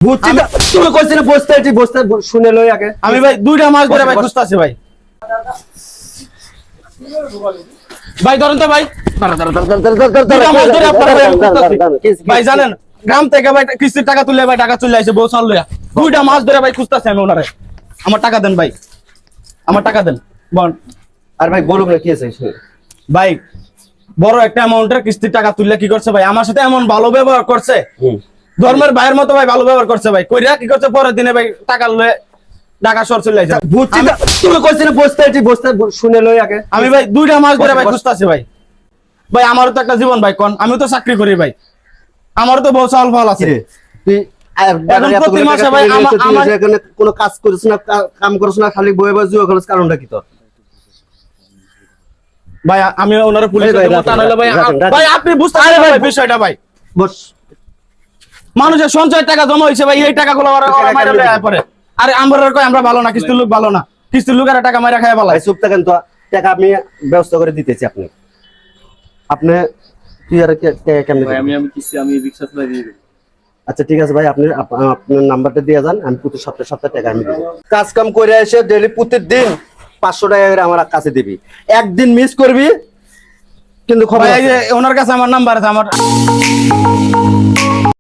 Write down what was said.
বুঝছি না, তুমি কইছ না বসতে আছি, বসতে শুনে লই আগে। আমি ভাই 2টা মাস ধরে ভাই খুঁজতাছি ভাই। ভাই ধরেন তো ভাই, 2টা মাস ধরে আপনার ভাই আমি খুঁজতাছি। ভাই জানেন গ্রাম থেকে ভাই কিস্তির টাকা তুলে ভাই টাকা চলে আইছে বউ চাল লইয়া। 2টা মাস ধরে ভাই খুঁজতাছি আমি ওনারে। আমার টাকা দেন ভাই, আমার টাকা দেন বল। আর ভাই বলুক না কি আছে ভাই বড় একটা অ্যামাউন্টের কিস্তির টাকা তুললে কি করছে ভাই, আমার সাথে এমন ভালো ব্যবহার করছে, ধর্মের ভাইয়ের মতো ভাই ভালো ব্যবহার করছে ভাই। কইরা কি করছে পরের দিনে ভাই টাকা লয়ে ঢাকা শহর চলে আইছে। বুঝছি না, তুমি কইছ না বসতে আছি, বসতে শুনে লই আগে। আমি ভাই 2টা মাস ধরে ভাই খুঁজতাছি ভাই। ভাই আমারও তো একটা জীবন ভাই, কোন আমিও তো চাকরি করি ভাই, আমারও তো বউ চাল ফল আছে। তুই এখন প্রতি মাসে ভাই আমার এখানে কোনো কাজ করিস না, কাম করিস না, খালি বয়ে বয়ে জুয়া খেলিস, কারণটা কি তোর? ভাই আমি ওনারে পুলিশে ভাই, দেব, তা নাহলে ভাই ভাই আপনি বুঝতে পারেন ভাই বিষয়টা ভাই। বস মানুষের সঞ্চয় টাকা জমা হইছে ভাই, এই টাকাগুলো ওরা মাইরা লয়ে পড়ে। আরে আমরা কই আমরা ভালো না, কিস্তির লোক ভালো না, কিস্তির লোকের টাকা মাইরা খায় ভালো। ভাই চুপ থাকেন তো, টাকা আমি ব্যবস্থা করে দিতেছি। আপনি তুই আর কেমনে ভাই আমি কিস্তি আমি রিকশা চালাই দিয়ে দেব। আচ্ছা ঠিক আছে ভাই, আপনি আপনার নাম্বারটা দিয়ে যান, আমি প্রতি সপ্তাহে সপ্তাহে টাকা আমি দেবো। কাজ কাম করে এসে ডেলি প্রতিদিন 500 টাকা করে আমার কাছে দিবি, একদিন মিস করবি কিন্তু খবর ভাই এই আছে। যে ওনার কাছে আমার নাম্বার আছে, আমার